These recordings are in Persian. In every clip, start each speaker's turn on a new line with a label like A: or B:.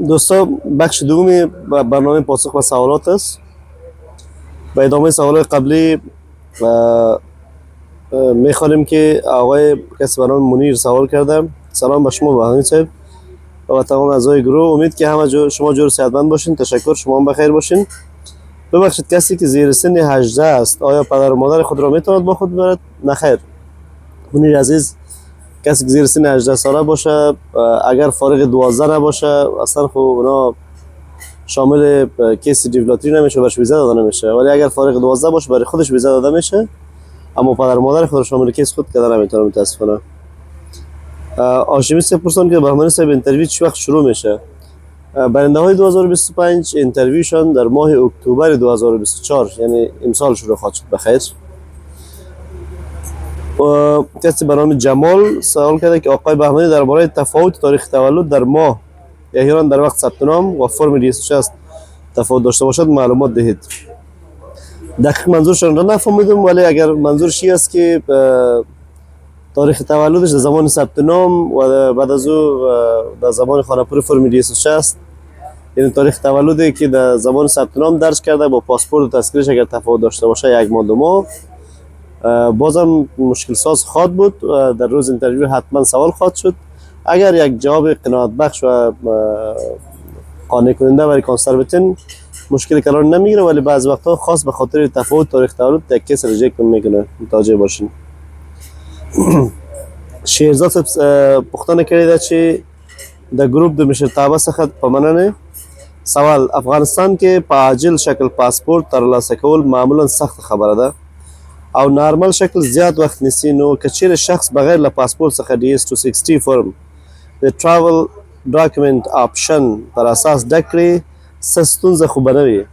A: دوستان بخش دومی برنامه پاسخ و سوالات است. به ادامه سوالات قبلی میخوانیم که آقای کسی برنامه منیر سوال کردم. سلام به شما بهانی صاحب و تمام اعضای گروه. امید که همه شما جور صحتمند باشین. تشکر، شما هم بخیر باشین. ببخشید، کسی که زیر سن 18 است آیا پدر و مادر خود را میتواند با خود ببرد؟ نخیر. منیر عزیز، کسی که زیر سن 18 ساله باشه اگر فارغ 12 نباشه اصلا خب اونا شامل کیس دیولاتری نمیشه، برش ویزا داده نمیشه. ولی اگر فارغ 12 باشه برای خودش ویزا داده میشه، اما پدر و مادر خود شامل کیس خود کردن نمیتونه متاسفانه. هاشمی صاحب پرسان که بهمنی صاحب اینترویو چه وقت شروع میشه؟ برنده های 2025 اینترویوشان در ماه اکتبر 2024 یعنی امسال شروع خواهد شد. بخیر. کسی به نام جمال سوال کرده که آقای بهمنی درباره تفاوت تاریخ تولد در ماه ایران در وقت ثبت نام و فرم 260 تفاوت داشته باشد معلومات دهید. دقیق منظورشان را نفهمیدم، ولی اگر منظورش این است که تاریخ تولدش در زمان ثبت نام و بعد از او در زمان خانه‌پور فرم 260 یعنی تاریخ تولدی که در زمان ثبت نام درج کرده با پاسپورت و تذکرهش اگر تفاوت داشته باشه یک ماه دو ماه بازم مشکل ساز خواهد بود. در روز اینترویو حتما سوال خواهد شد. اگر یک جواب قناعت بخش و قانع کننده برای کانسرواتین مشکل قرار نمیگیره، ولی بعض وقتا خاص به خاطر تفاوت تاریخ تولد یک کیس ریجکت میکنه، متوجه باشین. شیرزاد پختانه کردید چی در گروپ دو میشه تابه سخت پمننه سوال افغانستان که په عاجل شکل پاسپورت ترلاسه کول معمولا سخت خبره ده او نارمل شکل زیاد وخت نیسی، نو کچیر شخص بغیر له پاسپورت څخه DS 260 فرم د travel document option پر اساس ډک کړي څه ستونزه خو به نه وي.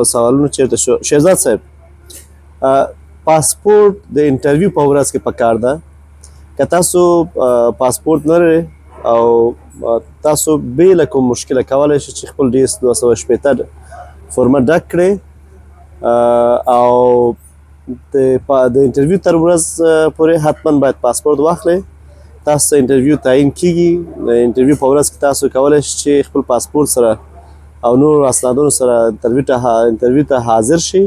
A: سوالونه چیرته شو؟ شهزاد صاحب، پاسپورت د انټرویو په ورځ کې پکار ده. که تاسو پاسپورت نه لرئ او تاسو بې له کوم مشکله کولی شئ چې خپل DS 260 فرمه ډک کړئ او د انټرویو تر ورځ پورې حتما باید پاسپورت واخلئ. تاسو انټرویو تعیین کیږي. د انټرویو په ورځ کې تاسو کولی شئ چې خپل پاسپورت سره او نور اسنادونو سره انټرویو ته حاضر شئ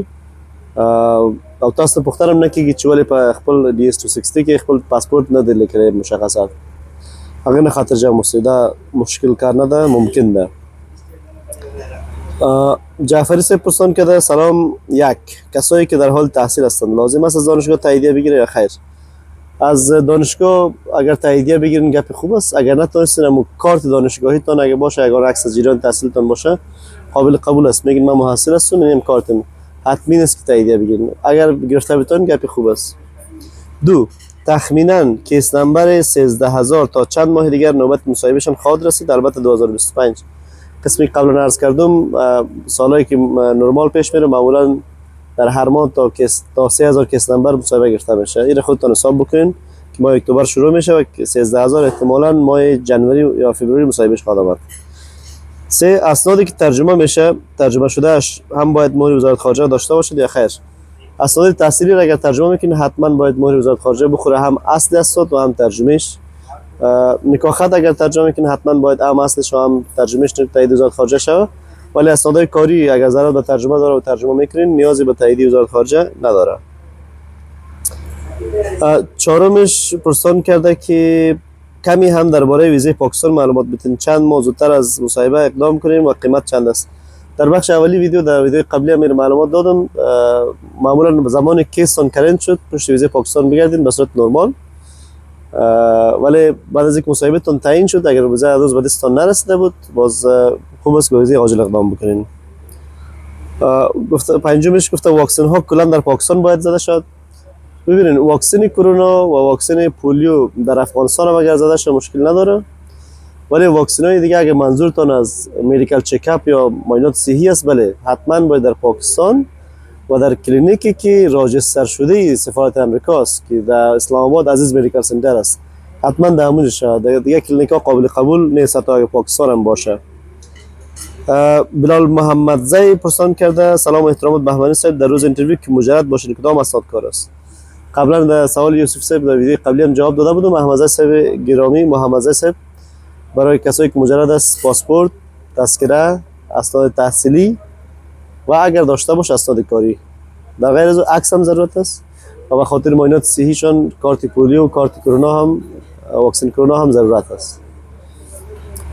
A: او تاسو ته پوښتنه هم نه کیږي چې ولې په خپل DS 260 کې خپل پاسپورت نه دی لیکلی مشخصات. هغه نه خاطر جمع اوسئ، دا مشکل کار نه ده، ممکن ده. جعفری صاحب پرسان کرده سلام، یک کسایی که در حال تحصیل هستند لازم است از دانشگاه تاییدیه بگیره یا خیر؟ از دانشگاه اگر تاییدیه بگیرین گپ خوب است، اگر نتونستین اما کارت دانشگاهیتون اگه باشه، اگر عکس از جریان تحصیلتون باشه قابل قبول است. میگین من محصل هستم میگم کارتم حتمی نیست که تاییدیه بگیرین. اگر گرفته بتون گپ خوب است. دو، تخمینا کیس نمبر 13000 تا چند ماه دیگر نوبت مصاحبهشان خواهد رسید، البته 2025. قسمی قبلا عرض کردم سالایی که نرمال پیش میره معمولا در هر ماه تا 3000 کیس نمبر مصاحبه گرفته میشه. این خودتون حساب بکنین که ماه اکتبر شروع میشه و 13000 احتمالاً ماه جنوری یا فوریه مصاحبهش خواهد آمد. سه، اسنادی که ترجمه میشه ترجمه شدهش هم باید مهر وزارت خارجه داشته باشید یا خیر؟ اسناد تحصیلی را اگر ترجمه میکنید حتما باید مهر وزارت خارجه بخوره، هم اصل اسناد و هم ترجمهش. نکاح خط اگر ترجمه میکنید حتما باید هم اصلش و هم ترجمهش تایید وزارت خارجه شود، ولی اسنادهای کاری اگر ضرورت به ترجمه داره و ترجمه میکنین نیازی به تایید وزارت خارجه نداره. چهارمش پرسان کرده که کمی هم درباره ویزه پاکستان معلومات بدین، چند ماه زودتر از مصاحبه اقدام کنیم و قیمت چند است؟ در بخش اولی در ویدیو قبلی هم معلومات دادم. معمولا زمان کیستان کرنت شد پشت ویزه پاکستان بگردین به صورت نرمال، ولی بعد از اینکه مصاحبهتون تعیین شد اگر ویزه هنوز به دستتان نرسیده بود باز خوب است که ویزه عاجل اقدام بکنین. پنجمش گفته واکسن ها کلا در پاکستان باید زده شد. ببینین واکسن کرونا و واکسن پولیو در افغانستان هم اگر زده شد مشکل نداره، ولی واکسن های دیگه اگر منظورتان از مدیکال چکاپ یا معاینات صحی است بله حتما باید در پاکستان و در کلینیکی که راجستر شده سفارت امریکا است که در اسلام آباد عزیز مدیکال سنتر است حتما در همونجا شود. دیگه کلینیک ها قابل قبول نیست تا اگر پاکستان هم باشه. بلال محمدزی پرسان کرده سلام و احترامات بهمنی صاحب، در روز اینترویو که مجرد باشید کدام اسناد کار است؟ قبلا در سوال یوسف صاحب در ویدیو قبلی هم جواب داده بودم. محمد صاحب گرامی، محمد صاحب برای کسایی که مجرد است پاسپورت، تذکره، اسناد تحصیلی و اگر داشته باشه اسناد کاری، در غیر از عکس هم ضرورت است و به خاطر معاینات صحیشان کارت پولیو و کارت کرونا هم، واکسن کرونا هم ضرورت است.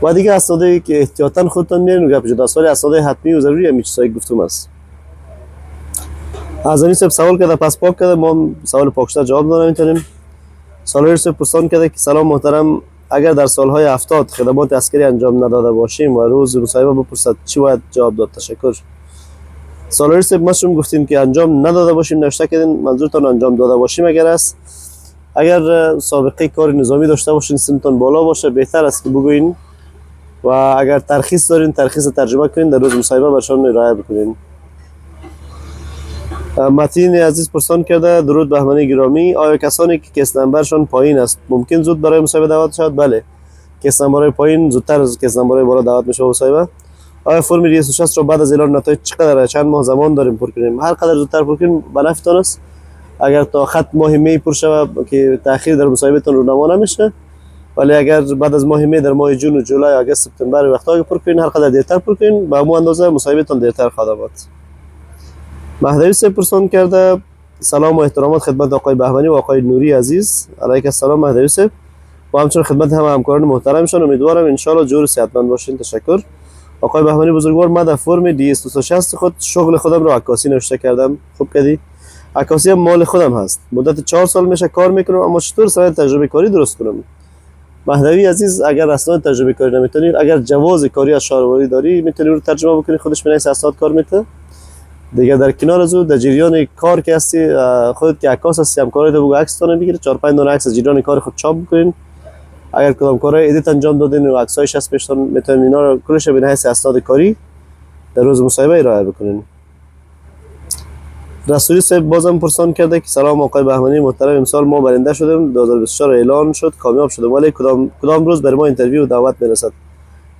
A: و دیگه اسنادی که احتیاطاً خودتان میارین و گپ جدا است، ولی اسناد حتمی و ضروری هم چیزایی گفتم است. از این سوال کرده پس پاک کرده، ما سوال پاکشتر جواب دادم میتونیم. سالار صاحب پرسان کرده که سلام محترم، اگر در سالهای 70 خدمات عسکری انجام نداده باشیم و روز مصاحبه بپرسد چی باید جواب داد؟ تشکر. سالار صاحب ما شما گفتیم که انجام نداده باشیم، نوشته کردین منظورتان انجام داده باشیم اگر است. اگر سابقه کار نظامی داشته باشین، سنتون بالا باشه، بهتر است که بگوین و اگر ترخیص دارین ترخیص ترجمه کنین، در روز مصاحبه برشان ارائه بکنین. متین عزیز پرسان کرده درود بهمنی گرامی، آیا کسانی که کیس نمبرشان پایین است ممکن زود برای مصاحبه دعوت شود؟ بله، کیس نمبر پایین زودتر از کیس نمبر بالا دعوت میشه به مصاحبه. آیا فرم 260 را بعد از اعلان نتایج چقدر چند ماه زمان داریم پر کنیم؟ هر قدر زودتر پر کنیم به نفعتان است. اگر تا خط ماه می پر شود که تاخیر در مصاحبهتون رونما نمیشه، ولی اگر بعد از ماه می در ماه جون و جولای، آگوست، سپتامبر وقتا پر کنین، هر قدر دیرتر پر کنین به همون اندازه مصاحبهتون دیرتر خواهد بود. مهدوی صاحب پرسان کرده سلام و احترامات خدمت آقای بهمنی و آقای نوری عزیز. علیک السلام مهدوی صاحب و همچنین خدمت همکاران محترمشان. امیدوارم ان شاء الله جور و صحتمند باشین. تشکر. آقای بهمنی بزرگوار، من در فرم دی 260 خود شغل خودم رو عکاسی نوشته کردم. خوب کردی. عکاسی هم مال خودم هست، مدت 4 سال میشه کار میکنم، اما چطور سند تجربه کاری درست کنم؟ مهدوی عزیز، اگر اسناد تجربه کاری نمیتونی، اگر جواز کاری از شهرواری داری، میتونی رو ترجمه بکنی، خودش بنویس اسناد کار میته دیگه. در کنار از او در جریان کار که هستی، خودت که عکاس هستی، همکارت بگو عکستون بگیره، 4 5 دونه عکس از جریان کار خود چاپ بکنین. اگر کدام کارهای ادیت انجام دادین و عکسایش هست پیشتون، میتونین اینا رو کلش به نحس اسناد کاری در روز مصاحبه ارائه بکنین. رسولی صاحب بازم پرسان کرده که سلام آقای بهمنی محترم، امسال ما برنده شدیم، 2024 اعلان شد، کامیاب شدیم، ولی کدام روز بر ما اینترویو و دعوت میرسد؟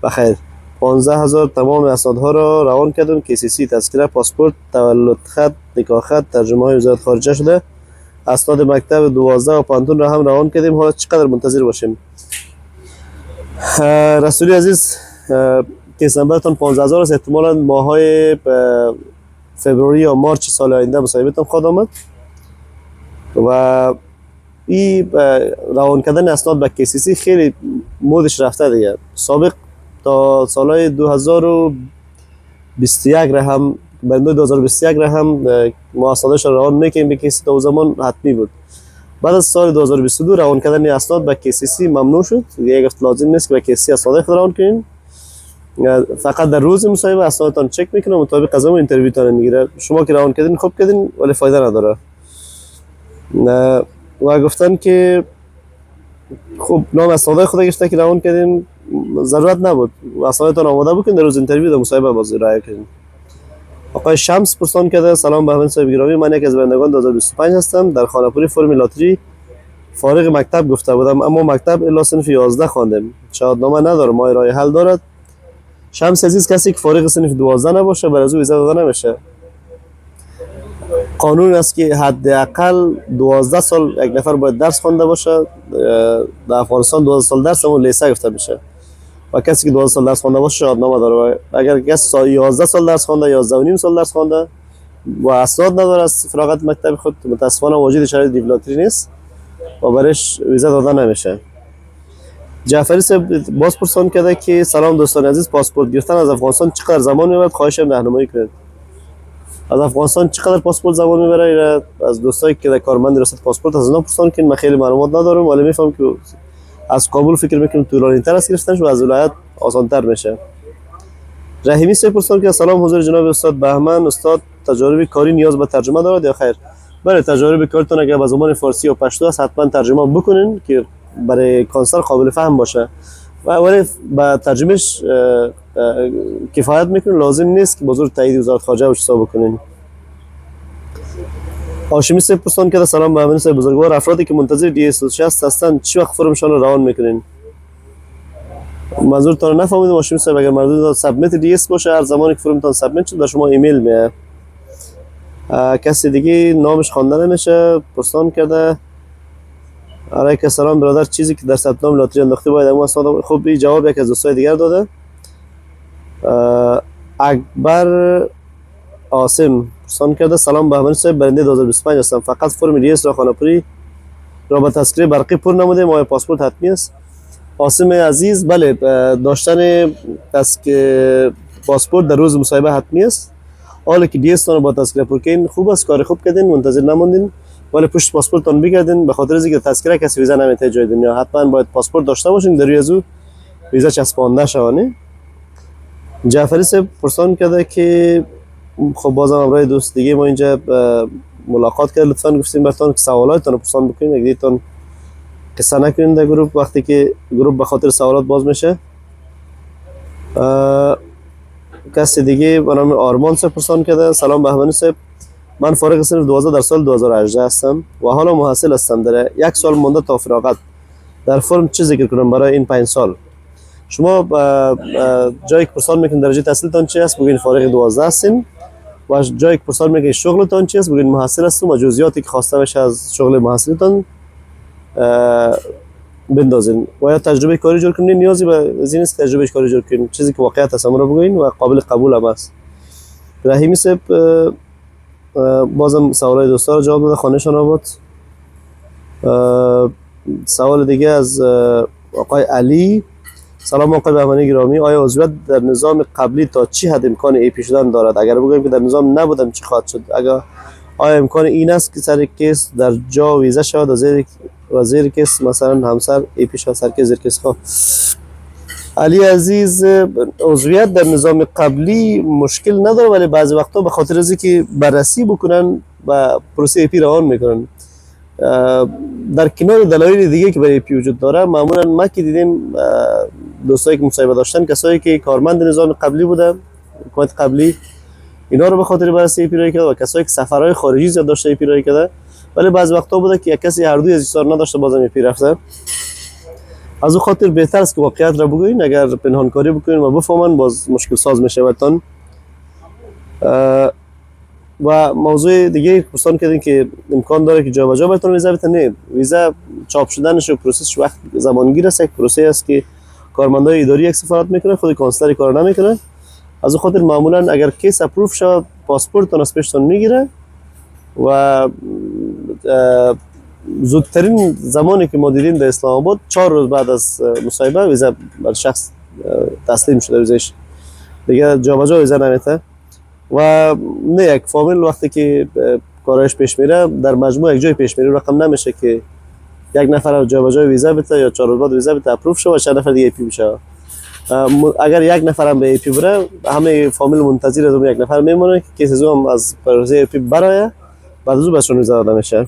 A: بخیر. 15000 تمام اسنادها را روان کردم، KCC، تذکره، پاسپورت، تولد خط، نکاح خط، ترجمه های وزارت خارجه شده، اسناد مکتب 12 و پانتون را هم روان کردیم. حالا چقدر منتظر باشیم؟ رسولی عزیز، کیس نمبرتون 15000 است، احتمالاً ماهای فبروری یا مارچ سال آینده مصاحبهتون خواهد آمد و این روان کردن اسناد به KCC خیلی مودش رفته دیگه. سابق تا سالهای 2021 را هم، بندو 2021 را هم ما اسنادش را روان میکنیم به KCC، تا زمان حتمی بود. بعد از سال 2022 روان کردن اسناد به KCC ممنوع شد، دیگه گفت لازم نیست که به KCC اسناد خود روان کنین، فقط در روز مصاحبه اسنادتان چک میکنه، مطابق از اون اینترویوتان میگیره. شما که روان کردین خوب کردین ولی فایده نداره. و گفتن که خب نام اسناد خود گشته که روان کردین، ضرورت نبود، اسنادتان آماده بکنین، در روز اینترویو در مصاحبه باز ارائه کنین. آقای شمس پرسان کرده سلام بهمن صاحب گرامی، من یک از برندگان 2025 هستم، در خانه‌پوری فرم لاتری فارغ مکتب گفته بودم، اما مکتب الا صنف 11 خواندم، شهادتنامه ندارم، ما راه حل دارد؟ شمس عزیز، کسی که فارغ صنف 12 نباشه بر از او ویزا داده نمیشه. قانون است که حداقل 12 سال یک نفر باید درس خوانده باشه. در افغانستان 12 سال درس همون لیسه گفته میشه و کسی که 12 سال درس خوانده باشه شهادتنامه داره. اگر کسی 11 سال درس خوانده، 11 و نیم سال درس خوانده و اسناد نداره از فراغت مکتب خود، متاسفانه واجد شرایط دیولاتری نیست و برش ویزا داده نمیشه. جعفری صاحب باز پرسان کرده که سلام دوستان عزیز، پاسپورت گرفتن از افغانستان چقدر زمان میبرد؟ خواهشم راهنمایی کنید. از افغانستان چقدر پاسپورت زمان میبره؟ از دوستایی که در کارمند ریاست پاسپورت از اونا پرسان کنید، من خیلی معلومات ندارم ولی میفهمم که از کابل فکر میکنم طولانی تر است گرفتنش و از ولایت آسان تر میشه. رحیمی صاحب پرسان کرده سلام حضور جناب استاد بهمن، استاد تجارب کاری نیاز به ترجمه دارد یا خیر؟ بله، تجارب کارتون اگر به زبان فارسی و پشتو است حتما ترجمه بکنین که برای کانسر قابل فهم باشه و ولی با ترجمهش کفایت میکنه، لازم نیست که بزرگ تایید وزارت خارجه و حساب بکنین. هاشمی صاحب پرسان کرده سلام بهمن صاحب بزرگوار، افرادی که منتظر دی 260 هستند چی وقت فرمشان رو روان میکنین؟ منظورتون رو نفهمیدم هاشمی صاحب. اگر منظورتون سابمیت دی اس باشه، هر زمانی که فرمتون سابمیت شد به شما ایمیل میاد. کسی دیگه نامش خوانده نمیشه پرسان کرده علیک سلام برادر چیزی که در ثبت نام لاتری انداخته باید اما اسناد خوب این جواب یک از دوستای دیگر داده اکبر عاصم پرسان کرده سلام بهمنی صاحب برنده 2025 هستم فقط فرم ریس را خانه‌پوری را به تذکره برقی پر نمودیم آیا پاسپورت حتمی است عاصم عزیز بله داشتن پاسپورت در روز مصاحبه حتمی است حالا که دیستان رو با تذکره پر کردین خوب است کار خوب کردین منتظر نموندین ولی پشت پاسپورتتون بگردین به خاطر اینکه تذکره کسی ویزا نمیده جای دنیا حتما باید پاسپورت داشته باشین در روی از او ویزا چسبانده شونه جعفری صاحب پرسان کرده که خب بازم امروز دوست دیگه ما اینجا ملاقات کرد لطفا گفتیم براتون که سوالاتتون رو پرسان بکنین اگه دیتون قصه نکنین در گروه وقتی که گروه به خاطر سوالات باز میشه کسی دیگه به نام آرمان صاحب پرسان کرده سلام بهمنی صاحب من فارغ صنف 12 در سال 2018 هستم و حالا محصل هستم در یک سال مونده تا فراغت در فرم چه ذکر کنم برای این 5 سال شما جایی که پرسان میکنید درجه تحصیلتان چی است بگین فارغ 12 هستین و جایی که پرسان میکنید شغلتان چی است بگین محصل هستم و جزئیاتی که خواسته بشه از شغل محصلتان بندازین و یا تجربه کاری جور کنین نیازی به این نیست تجربه کاری جور کنین چیزی که واقعیت است رو بگین و قابل قبول هم است رحیمی صاحب بازم سوالای دوستا رو جواب داده خانهشان آباد سوال دیگه از آقای علی سلام آقای بهمنی گرامی آیا عضویت در نظام قبلی تا چی حد امکان ای پی شدن دارد اگر بگویم که در نظام نبودم چی خواهد شد اگر آیا امکان این است که سر کیس در جا ویزا شود و زیر کیس مثلا همسر ای پی شود سر کیس زیر کیس خواه علی عزیز عضویت در نظام قبلی مشکل نداره ولی بعضی وقتا به خاطر از اینکه بررسی بکنن و پروسه ای پی روان میکنن در کنار دلایل دیگه که برای ای پی وجود داره معمولا ما که دیدیم دوستایی که مصاحبه داشتن کسایی که کارمند نظام قبلی بوده حکومت قبلی اینا رو به خاطر بررسی ای پی رای کرده و کسایی که سفرهای خارجی زیاد داشته ای پی رای کرده ولی بعضی وقتا بوده که یک کسی هر دوی از اینا نداشته بازم ای پی رفته از اون خاطر بهتر است که واقعیت را بگوین اگر پنهانکاری بکنین و بفهمن باز مشکل ساز میشه براتون و موضوع دیگه پرسان کردین که امکان داره که جابجا براتون ویزا بده نه ویزا چاپ شدنش و پروسسش وقت زمانگیر است یک پروسه است که کارمندای اداری یک سفارت میکنه خود کانسلری کار نمیکنه از اون خاطر معمولا اگر کیس اپروف شود پاسپورتتون از پیشتون میگیره و زودترین زمانی که ما دیدیم در اسلام آباد 4 روز بعد از مصاحبه ویزا بر شخص تسلیم شده ویزاش دیگه جابجا ویزا نمیده و نه یک فامیل وقتی که کارش پیش میره در مجموع یک جای پیش میره رقم نمیشه که یک نفر جابجا ویزا بده یا 4 روز بعد ویزا بده اپروف شه و 4 نفر دیگه ای پی بشه اگر یک نفر هم به ای پی بره همه فامیل منتظر از اون یک نفر میمونه که کسی زوم از پروسه ای پی برای بعد از اون بهشون ویزا داده میشه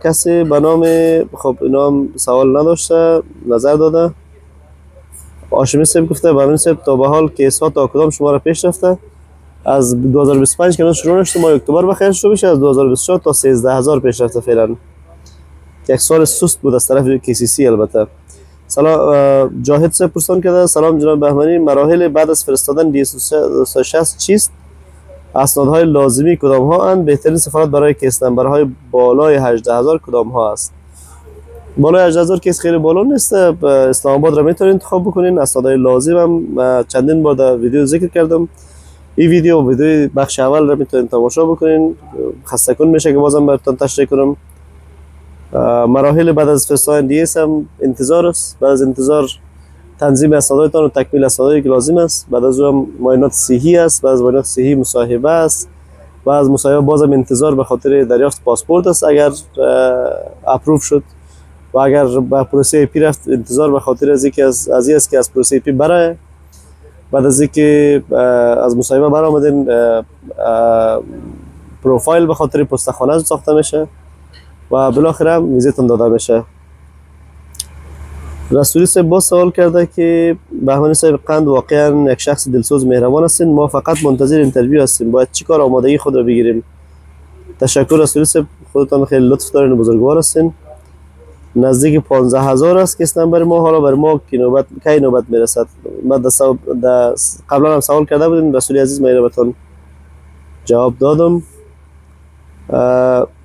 A: کسی به نام خب اینا هم سوال نداشته نظر داده هاشمی صاحب گفته بهمنی صاحب تا به حال کیس ها تا کدام شما را پیش رفته از 2025 که شروع نشده ماه اکتبر بخیر شروع بشه از 2024 تا 13000 پیش رفته فعلا یک سال سست بود از طرف KCC البته سلام جاهد صاحب پرسان کرده سلام جناب بهمنی مراحل بعد از فرستادن DS260 چیست اسنادهای لازمی کدام ها اند بهترین سفارت برای کیس نمبرهای بالای 18000 کدام ها است بالای 18000 کیس خیلی بالا نیست اسلام آباد را میتونید انتخاب بکنین اسنادهای لازم هم چندین بار در ویدیو ذکر کردم این ویدیو بخش اول را میتونید تماشا بکنین خسته کن میشه که بازم براتون تشریح کنم مراحل بعد از فرستادن دیس هم انتظار است بعد از انتظار تنظیم اسنادتان و تکمیل اسنادی که لازم است بعد از اون معاینات صحی است بعد از معاینات صحی مصاحبه است بعد از مصاحبه بازم انتظار به خاطر دریافت پاسپورت است اگر اپروف شد و اگر به پروسه ای پی رفت انتظار به خاطر از اینکه از است که از پروسه ای پی برای بعد از اینکه از مصاحبه برآمدین پروفایل به خاطر پستخانه ساخته میشه و بالاخره ویزیتون داده میشه رسولی صاحب با سوال کرده که بهمنی صاحب قند واقعا یک شخص دلسوز مهربان هستین ما فقط منتظر اینترویو هستیم باید چیکار آمادگی خود را بگیریم تشکر رسولی صاحب خودتان خیلی لطف دارین بزرگوار هستین نزدیک 15000 است کیس نمبر ما حالا بر ما کی نوبت میرسد ما قبلا هم سوال کرده بودیم رسولی عزیز ما اینو بهتون جواب دادم.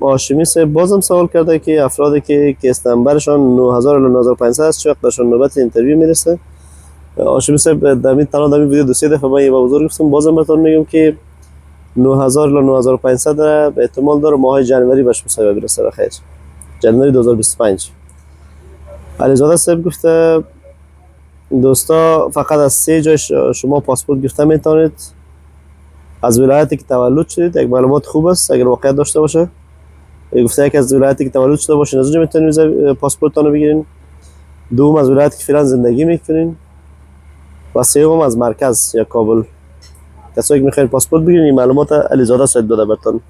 A: هاشمی صاحب بازم سوال کرده که افرادی که کیس نمبرشان 9000 الی 9500 است چه وقت درشان نوبت اینترویو میرسه؟ هاشمی صاحب در این ویدیو دو سه دفعه من یه بزرگ گفتم، بازم براتون میگم که 9000 الی 9500 را به احتمال داره ماه جنوری بهش مصاحبه برسه بخیر. جنوری 2025. علیزاده صاحب گفته دوستا فقط از 3 جای شما پاسپورت گرفته میتونید. از ولایتی که تولد شدید، یک معلومات خوب است اگر واقعیت داشته باشه. گفته یک از ولایتی که تولد شده باشین از اونجا میتونید پاسپورتتون رو بگیرین. دوم از ولایتی که فعلا زندگی میکنین و سوم از مرکز یا کابل. کسایی که میخواین پاسپورت بگیرین این معلومات علیزاده صاحب داده براتون.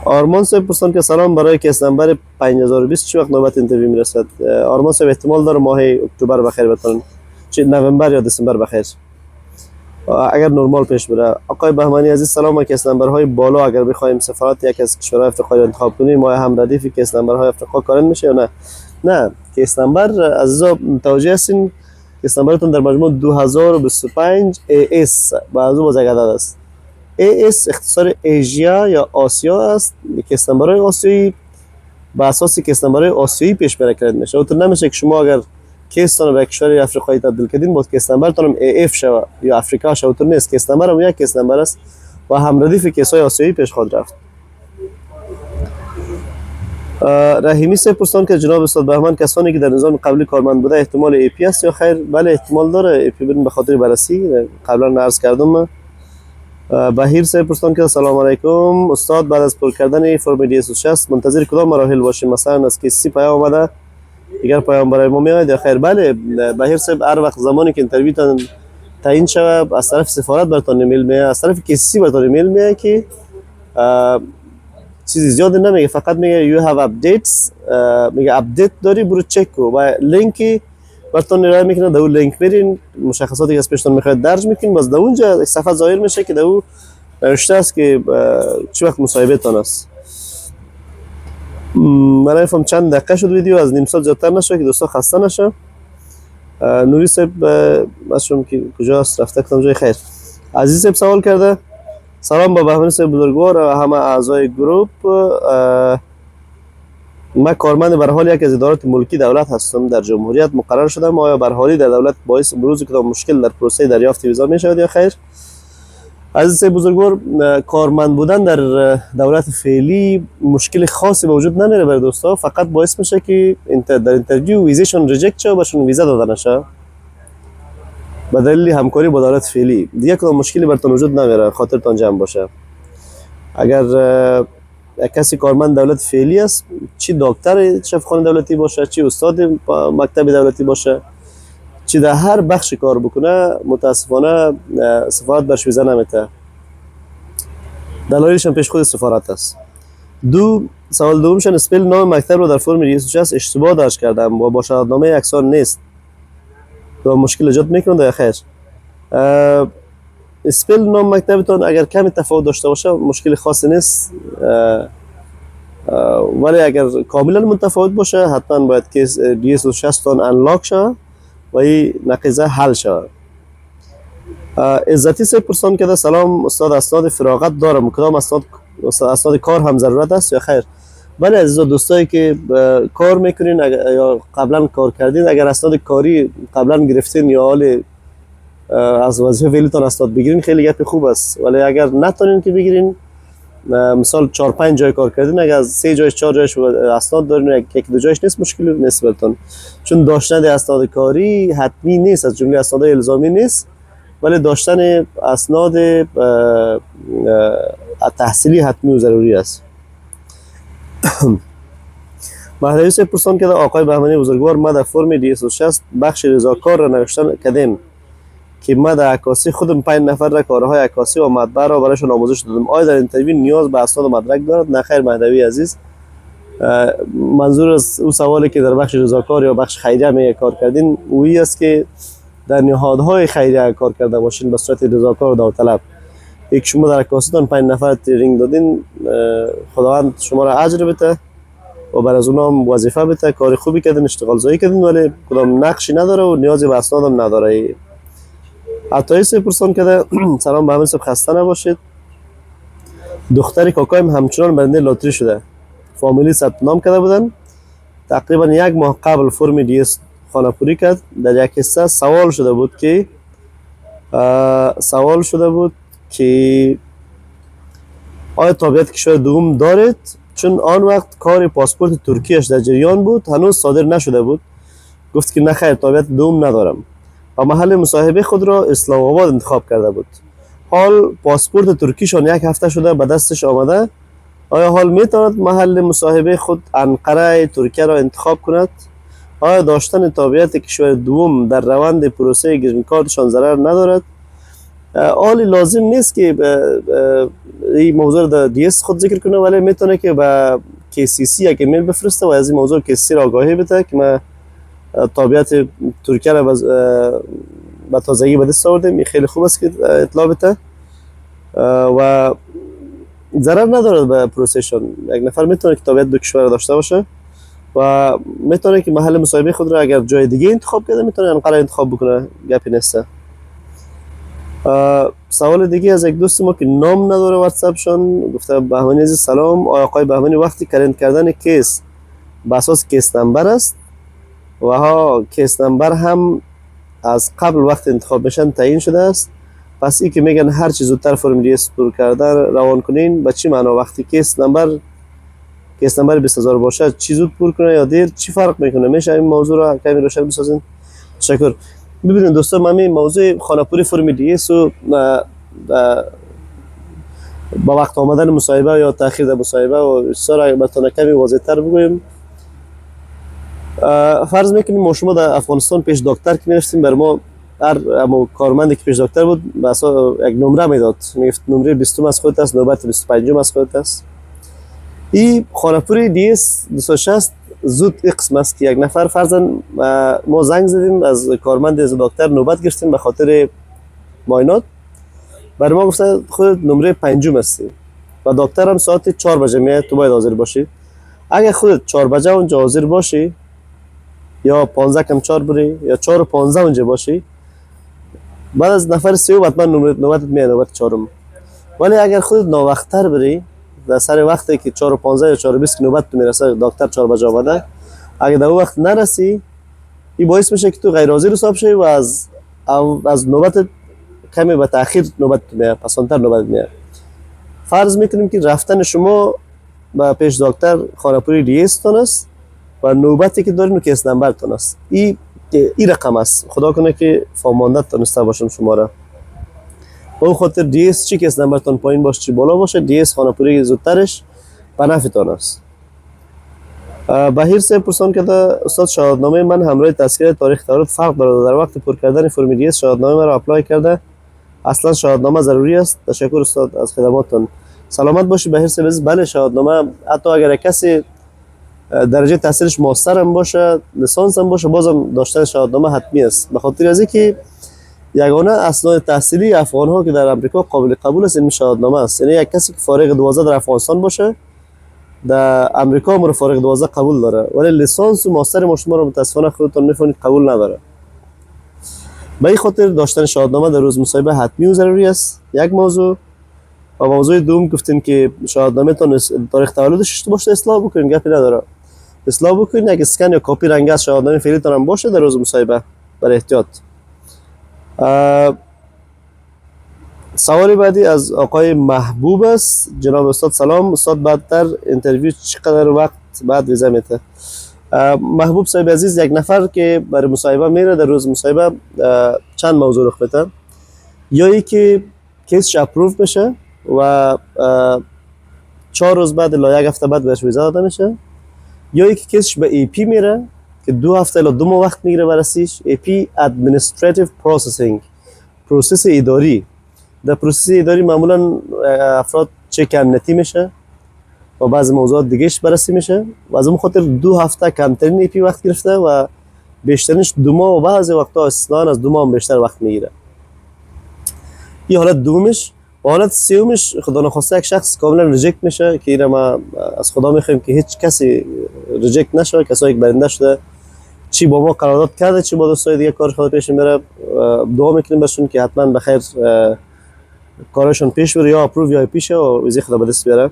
A: آرمان صاحب پرسان که سلام، برای کیس نمبر 5020 چه وقت نوبت اینترویو میرسد؟ آرمان صاحب احتمال داره ماه اکتبر بخیر بتون، چه نوامبر یا دسامبر بخیر اگر نرمال پیش بره. آقای بهمنی عزیز سلام، کیس نمبرهای بالا اگر بخوایم سفارت یک از کشورهای افریقایی رو انتخاب کنیم ما هم ردیف کیس نمبرهای افریقا کارن میشه یا نه؟ نه، کیس نمبر عزیزا متوجه هستین کیس نمبرتون در مجموع 2025 AS بعضو باز عدد است. AS اختصار ایژیا یا آسیا است. کیس نمبرهای آسیایی با اساس کیس نمبرهای آسیایی پیش بره کرد میشه. اونطور نمیشه که شما اگر کیستان به کشور افریقایی تبدیل کردین با کیس نمبرتون هم AF شوه یا افریقا شوه. اونطور نیست، کیس نمبر هم یک کیس نمبر است و هم ردیف کیس‌های آسیایی پیش خواهد رفت. رحیمی صاحب پرسان که جناب استاد بهمن کسانی که در نظام قبلی کارمند بوده احتمال ای پی است یا خیر؟ بله احتمال داره ای پی بدن به خاطر بررسی قبلا عرض کردم. بهیر صاحب پرسان که سلام علیکم استاد، بعد از پر کردن فرم دی 60 منتظر کدام مراحل باشیم؟ مثلا از کسی پیام اومده دیگر پیام برای ما میاد یا خیر؟ بله بهیر صاحب هر وقت زمانی که اینترویو تعیین شود از طرف سفارت براتون ایمیل میاد، از طرف کسی براتون ایمیل میاد که چیزی زیاد نمیگه، فقط میگه you have updates، میگه اپدیت داری برو چک کو و لینکی براتون ارائه میکنه. در اون لینک برین مشخصاتی که از پیشتون میخواید درج میکنین، باز در اونجا یک صفحه ظاهر میشه که در اون نوشته است که چه وقت مصاحبه تان است. من نفهم چند دقیقه شد ویدیو، از نیم ساعت زیادتر نشه که دوستا خسته نشه. نوری صاحب باشم که کجاست رفته کدام جای خیر. عزیز صاحب سوال کرده سلام با بهمنی صاحب بزرگوار و همه اعضای گروپ، من کارمند به حال یک از ادارات ملکی دولت هستم، در جمهوریت مقرر شدم. آیا به حالی در دولت باعث بروز کدام مشکل در پروسه دریافت ویزا می شود یا خیر؟ عزیز بزرگوار کارمند بودن در دولت فعلی مشکل خاصی به وجود نمیره برای دوستا، فقط باعث میشه که در اینترویو ویزاشون ریجکت شه و بهشون ویزا داده نشه به دلیل همکاری با دولت فعلی. دیگه کدام مشکلی براتون وجود نمیره، خاطرتان جمع باشه. اگر کسی کارمند دولت فعلی است، چی دکتر شفاخانه دولتی باشه، چی استاد مکتب دولتی باشه، چی در هر بخش کار بکنه، متاسفانه سفارت برش ویزا نمیده. دلایلش هم پیش خود سفارت است. سوال دومشان اسپل نام مکتب رو در فرم 260 اشتباه درج کردم و با شهادتنامه یکسان نیست، تو مشکل ایجاد میکنه یا خیر؟ اسپل نام مکتبتون اگر کمی تفاوت داشته باشه مشکل خاصی نیست، ولی اگر کاملا متفاوت باشه حتما باید که 260 تون انلاک شه و این نقیضه حل شه. عزتی سے پرسان کرده سلام استاد، اسناد فراغت دارم، کدام اسناد کار هم ضرورت است یا خیر؟ بله عزیزا دوستایی که کار میکنین یا قبلا کار کردین، اگر اسناد کاری قبلا گرفتین یا حال از وظیفه فعلیتون اسناد بگیرین خیلی گپ خوب است، ولی اگر نتونین که بگیرین، مثال 4-5 جای کار کردین، اگر از 3 جایش 4 جایش اسناد دارین یک دو جایش نیست مشکلی نیست براتون، چون داشتن اسناد کاری حتمی نیست، از جمله اسناد الزامی نیست، ولی داشتن اسناد تحصیلی حتمی و ضروری است. مهدوی صاحب پرسان کرده آقای بهمنی بزرگوار، ما در فرم 260 بخش رضاکار را نوشتن کردیم که ما در عکاسی خودم 5 نفر را کارهای عکاسی و مطبع را برایشان آموزش دادم، آیا در اینترویو نیاز به اسناد و مدرک دارد؟ نه خیر مهدوی عزیز، منظور از اون سوالی که در بخش رضاکار یا بخش خیریه می کار کردین اویی است که در نهادهای خیریه کار کرده باشین به صورت رضاکار و داوطلب. یک شما در عکاسیتون 5 نفر ترینینگ دادین، خداوند شما را اجر بده و بر از اونام وظیفه بده، کار خوبی کردین، اشتغال زایی کردین، ولی کدام نقشی نداره و نیازی به اسناد هم نداره. عطایی صاحب پرسان کرده سلام بهمن صاحب، خسته نباشید، دختر کاکایم همچنان برنده لاتری شده. فامیلی ثبت نام کرده بودن. تقریبا یک ماه قبل فرم دی اس خانه‌پوری کرد. در یک حصه سوال شده بود که آیا تابعیت کشور دوم دارید؟ چون آن وقت کار پاسپورت ترکیش در جریان بود، هنوز صادر نشده بود. گفت که نه خیر، تابعیت دوم ندارم و محل مصاحبه خود را اسلام آباد انتخاب کرده بود. حال پاسپورت ترکیشان یک هفته شده به دستش آمده. آیا حال میتواند محل مصاحبه خود انقره ترکیه را انتخاب کند؟ آیا داشتن تابعیت کشور دوم در روند پروسه گرین کارتشان ضرر ندارد؟ حالی لازم نیست که این موضوع در دی اس خود ذکر کنه، ولی میتونه که به KCC یک ایمیل بفرسته و از این موضوع KCC را آگاهی بده که ما تابعیت ترکیه را به تازگی به دست آوردیم. این خیلی خوب است که اطلاع بده و ضرر ندارد به پروسهشان. یک نفر میتونه که تابعیت دو کشور داشته باشه و میتونه که محل مصاحبه خود را اگر جای دیگه انتخاب کرده میتونه انقره انتخاب بکنه، گپی نیست. سوال دیگه از یک دوست ما که نام نداره واتساپشان گفته: بهمنی عزیز سلام، آقای بهمنی وقتی کلند کردن کیس به اساس کیس نمبر است و ها کیس نمبر هم از قبل وقت انتخاب بشن تعیین شده است، پس این که میگن هر چیز زودتر فرم دی اس پر کردن روان کنین به چی معنا؟ وقتی کیس نمبر 20000 باشه چی زود پر کنه یا دیر، چی فرق میکنه؟ میشه این موضوع را کمی روشن بسازین؟ تشکر. ببینید دوستان، من این موضوع خانه‌پوری فرم دی اس و با وقت آمدن مصاحبه یا تاخیر در مصاحبه و سر بتونه کمی واضح‌تر بگویم. فرض میکنیم ما شما در افغانستان پیش دکتر که میرفتیم، بر ما هر کارمندی که پیش دکتر بود مثلا یک نمره میداد، میگفت نمره 20 از خودت است، نوبت 25 از خودت است. این خانه‌پوری دی اس 260 زود این قسم است که یک نفر فرضاً ما زنگ زدیم از کارمند از دکتر نوبت گرفتیم به خاطر معاینات، بر ما گفته خودت نمره 5 هستی و دکتر هم ساعت 4 بجه میاد، تو باید حاضر باشی. اگه خودت 4 بجه اونجا حاضر باشی یا 15 کم 4 بری یا 4 و 15 اونجا باشی، بعد از نفر سیوم حتما نوبتت میاد، نوبت چهارم. ولی اگر خودت ناوقت‌تر بری در سر وقتی که 4 و 15 یا 4 و 20 نوبت تو میرسه، دکتر 4 بجه آمده، اگه در اون وقت نرسی این باعث میشه که تو غیر حاضر حساب شی و از نوبت کمی به تاخیر نوبت میاد، پسانتر نوبت میاد. فرض میکنیم که رفتن شما به پیش دکتر خانه‌پوری دی اس تون است و نوبتی که دارین کیس نمبر تون است. این رقم است. خدا کنه که فهمانده تونسته باشم شما را. به اون خاطر دی اس چی کیس نمبر تون پایین باشه چی بالا باشه، دی اس خانه‌پوری زودترش به نفع تون است. بهیر صاحب پرسان کرده: استاد شهادتنامه من همراه تذکره تاریخ تولد فرق دارد، در وقت پر کردن فرم دی اس شهادتنامه من را اپلای کرده، اصلا شهادتنامه ضروری است؟ تشکر استاد از خدماتتون. سلامت باشی بهیر صاحب. بله، شهادتنامه حتی اگر کسی درجه تحصیلش ماستر هم باشه، لیسانس هم باشه، بازم داشتن شهادتنامه حتمی است، به خاطر از اینکه یگانه اسناد تحصیلی افغان ها که در امریکا قابل قبول است این شهادتنامه است. یعنی یک کسی که فارغ 12 در افغانستان باشه در امریکا هم فارغ 12 قبول داره، ولی لیسانس و ماستر ما شما رو متاسفانه خودتون میفهمید قبول نداره. به این خاطر داشتن شهادتنامه در روز مصاحبه حتمی و ضروری است. یک موضوع. و موضوع دوم گفتین که شهادتنامه تون تاریخ تولدش باشه اصلاح بکنین، گپی نداره، اصلاح بکنین. یک اسکن یا کپی رنگ از شهادتنامه فعلی تون هم باشه در روز مصاحبه برای احتیاط. سوال بعدی از آقای محبوب است. جناب استاد سلام، استاد بعدتر اینترویو چقدر وقت بعد ویزا میده؟ محبوب صاحب عزیز، یک نفر که برای مصاحبه میره در روز مصاحبه چند موضوع رخ میده. یا ای که کیسش اپروو بشه و 4 روز بعد الا 1 هفته بعد بهش ویزا داده میشه، یا ای که کیسش به ای پی میره که 2 هفته الا 2 ماه وقت میگیره بررسیش. ای پی administrative processing، پروسس اداری. در پروسس اداری معمولا افراد چک امنیتی میشه و بعضی موضوعات دیگهش بررسی میشه و از اون خاطر 2 هفته کمترین ای پی وقت گرفته و بیشترینش 2 ماه و بعضی وقتا استثنا از 2 ماه هم بیشتر وقت میگیره. این حالت دومش. و حالت سومش خدا نخواسته یک شخص کاملا ریجکت میشه که اینا ما از خدا میخوایم که هیچ کسی ریجکت نشه. کسایی که برنده شده چی با ما قرارداد کرده چی با دوستای دیگه کارش خود پیش میره، دعا میکنیم برشون که حتما بخیر کارشون پیش بره، یا اپروو یا پیشه و ویزی خدا به دست بیاره.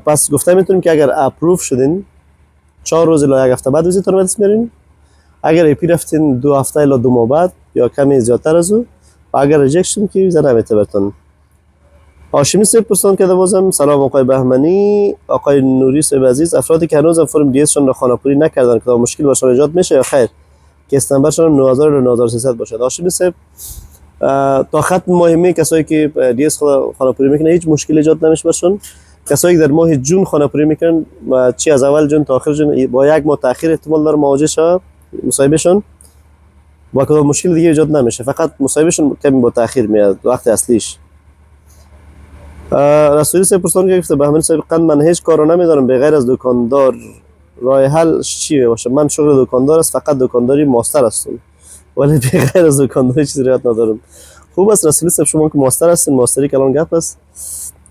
A: پس گفته میتونیم که اگر اپروو شدین 4 روز الی 1 هفته بعد ویزیتون به دست میارین. اگر ای پی رفتین 2 هفته الی 2 ماه بعد یا کمی زیادتر از او. و اگر ریجکت شدین که ویزا نمیته براتون. هاشمی صاحب پرسان کرده بازم سلام آقای بهمنی، آقای نوری صاحب عزیز، افرادی که هنوز فرم دی اس شون را خانه‌پوری نکردن که مشکل برشان ایجاد میشه یا خیر؟ که استنبرشان 9000 الی 9300 باشد. هاشمی صاحب تا ختم ماه می کسایی که دی اس خانه‌پوری میکنن هیچ مشکل ایجاد نمیشه برشون. کسایی که در ماه جون خانه‌پوری میکنن و چی از اول جون تا آخر جون با 1 ماه تاخیر احتمال داره مواجه شه مصاحبهشون با کدام مشکل دیگه ایجاد نمیشه، فقط مصاحبهشون کمی با تاخیر میاد وقت اصلیش. رسولی صاحب پرسان که گفته بهمنی صاحب قند من هیچ کارو نمیدارم به غیر از دکاندار، راه حل چی باشه؟ من شغل دکاندار است، فقط دکانداری ماستر هستم ولی به غیر از دکانداری چیزی رعایت ندارم. خوب است رسولی صاحب شما که ماستر هستین، ماستری کلان گپ است،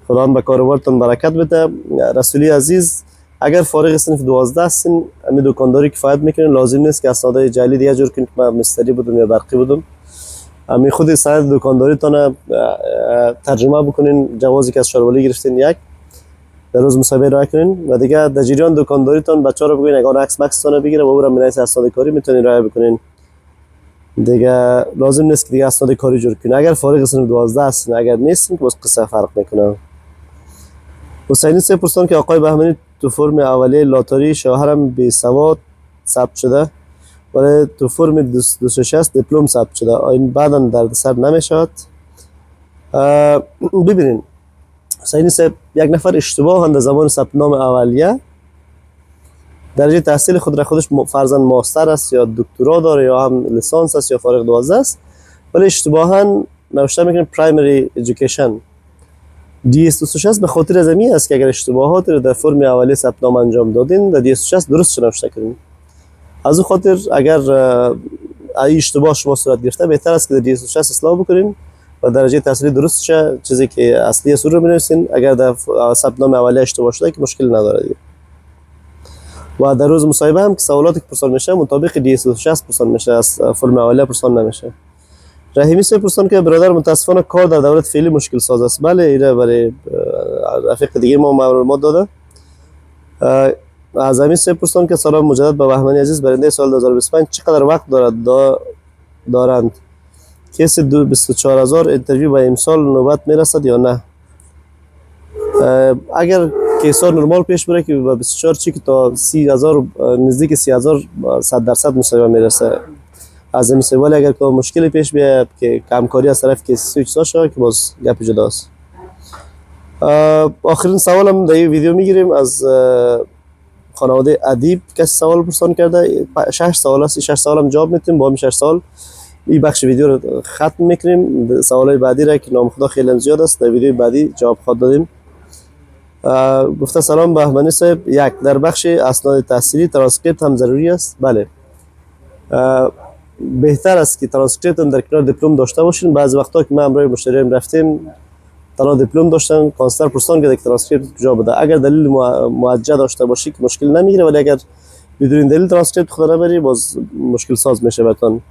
A: خدا به کاروبارتون برکت بده. رسولی عزیز اگر فارغ صنف 12 هستین همین دکانداری کفایت میکنین، لازم نیست که اسنادای جعلی دیگه جور کنید که من مستری بودم یا برقی بودم. همین خود سند دکانداریتون ترجمه بکنین، جوازی که از شاروالی گرفتین یک در روز مصاحبه راه کنین و دیگه در جریان دکانداریتون بچه‌ها رو بگوین اگر عکس مکستون بگیره و او رو منیس اسناد کاری میتونین راه بکنین. دیگه لازم نیست که دیگه اسناد کاری جور کنین. اگر فارغ صنف 12 هستین، اگر نیستین که بس قصه فرق میکنه. حسینی صاحب پرسان که آقای بهمنی تو فرم اولیه لاتاری شوهرم بی سواد ثبت شده ولی تو فرم 260 دیپلم ثبت شده، این بعدا دردسر نمیشد. ببینین حسینی صاحب یک نفر اشتباه در زمان ثبت نام اولیه درجه تحصیل خود را خودش فرضاً ماستر است یا دکترا داره یا هم لیسانس است یا فارغ 12 است، ولی اشتباها نوشته میکنه پرایمری ادویکیشن. دی اس 260 به خاطر از این است که اگر اشتباهات رو در فرم اولیه ثبت نام انجام دادین در دی اس 260 درست نوشته کنین. از او خاطر اگر ای اشتباه شما صورت گرفته بهتر است که در دی اس 260 اصلاح بکنین و درجه تحصیلی درست شه، چیزی که اصلی سور رو بنویسین. اگر در ثبت نام اولیه اشتباه شده که مشکل نداره دیگه. و در روز مصاحبه هم که سوالاتی که پرسان میشه مطابق دی اس 260 پرسان میشه، از فرم اولیه پرسان نمیشه. رحیمی صاحب پرسان که برادر متاسفانه کار در دولت فعلی مشکل ساز است. بله ایره برای رفیق دیگه ما معلومات داده. از همین صاحب پرسان که سلام مجدد به بهمنی عزیز، برنده سال 2025 چقدر وقت دارند؟ کیس 24000 انترویو به امسال نوبت میرسد یا نه؟ اگر کیسا نرمال پیش بره که به 24 چی که تا 30000 نزدیک 30000 100% مصاحبه میرسه. از این سوال اگر که مشکلی پیش بیاد که کمکاری از طرف کیس 38 شده که باز گپ جداست. آخرین سوالم در این ویدیو میگیریم از خانواده ادیب کسی سوال پرسان کرده. 6 سوال است، 6 سوالم جواب میدیم. با همین 6 سوال این بخش ویدیو رو ختم میکنیم. سوالای بعدی را که نام خدا خیلی زیاد است در ویدیو بعدی جواب خواهد دادیم. گفته سلام بهمنی صاحب، یک در بخش اسناد تحصیلی ترانسکریپت هم ضروری است؟ بله. بهتر است که ترانسکریپت هم در کنار دیپلم داشته باشین. بعضی وقتا که ما امروز مشتریان رفتیم تنها دیپلم داشتن، کانسلر پرسان که ترانسکریپت کجا بوده. اگر دلیل موجه داشته باشی که مشکل نمیگیره، ولی اگر بدون دلیل ترانسکریپت خود نبری باز مشکل ساز میشه براتون.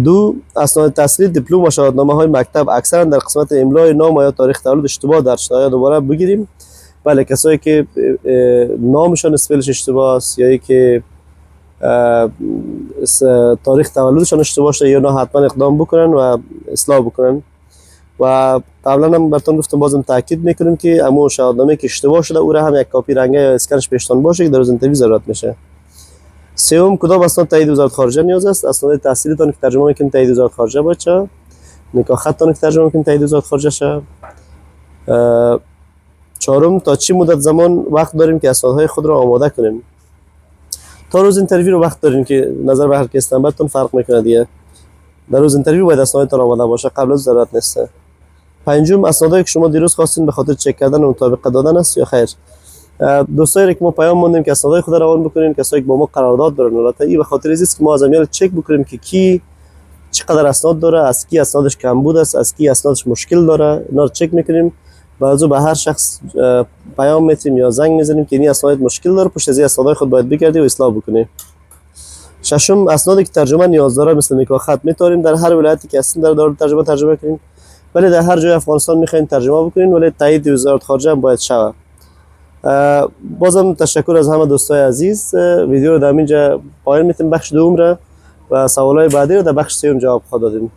A: دو اسناد تحصیلی دیپلم و شهادتنامه های مکتب اکثرا در قسمت املای نام یا تاریخ تولد اشتباه درج شده. یا دوباره بگیریم. بله کسایی که نامشون اسپلش اشتباه است یا که تاریخ تولدشان اشتباه شده یا نه حتما اقدام بکنن و اصلاح بکنن. و قبلا هم براتون گفتم بازم تاکید میکنیم که امو شهادتنامه که اشتباه شده او را هم یک کاپی رنگه یا اسکنش پیشتان باشه که در روز انترویو ضرورت میشه. سوم کدام اسناد تایید وزارت خارجه نیاز است؟ اسناد تحصیلیتون که ترجمه میکنید تایید وزارت خارجه باشه. نکاح خطتون که ترجمه میکنید تایید وزارت خارجه شه. چهارم تا چی مدت زمان وقت داریم که اسنادهای خود را آماده کنیم؟ تا روز انترویو رو وقت دارین که نظر به هر کس استنباطتون فرق میکنه دیگه. در روز انترویو باید اسنادتون آماده باشه، قبل از ضرورت نیست. پنجم اسنادی که شما دیروز خواستین به خاطر چک کردن و مطابقت دادن است یا خیر؟ دوستایی که ما پیام ماندیم که اسنادهای خود را روان بکنین، کسایی که با ما قرارداد دارن، البته این به خاطر است که ما از امیال چک بکنیم که کی چقدر اسناد داره، از کی اسنادش کمبود است، از کی اسنادش مشکل داره، اینا رو چک میکنیم. بعضو به هر شخص پیام میتیم یا زنگ میزنیم که این اسناد مشکل داره، پشت از این اسنادهای خود باید بگردی و اصلاح بکنی. ششم اسنادی که ترجمه نیاز داره مثل نکاح خط میتاریم در هر ولایتی که هستین در دار ترجمه کنیم. ولی در هر جای افغانستان میخواین ترجمه بکنین، ولی تایید وزارت خارجه هم باید شود. بازم تشکر از همه دوستای عزیز. ویدیو رو در اینجا پایان میتیم، بخش دوم را و سوالای بعدی رو در بخش سوم جواب خواهد دادیم.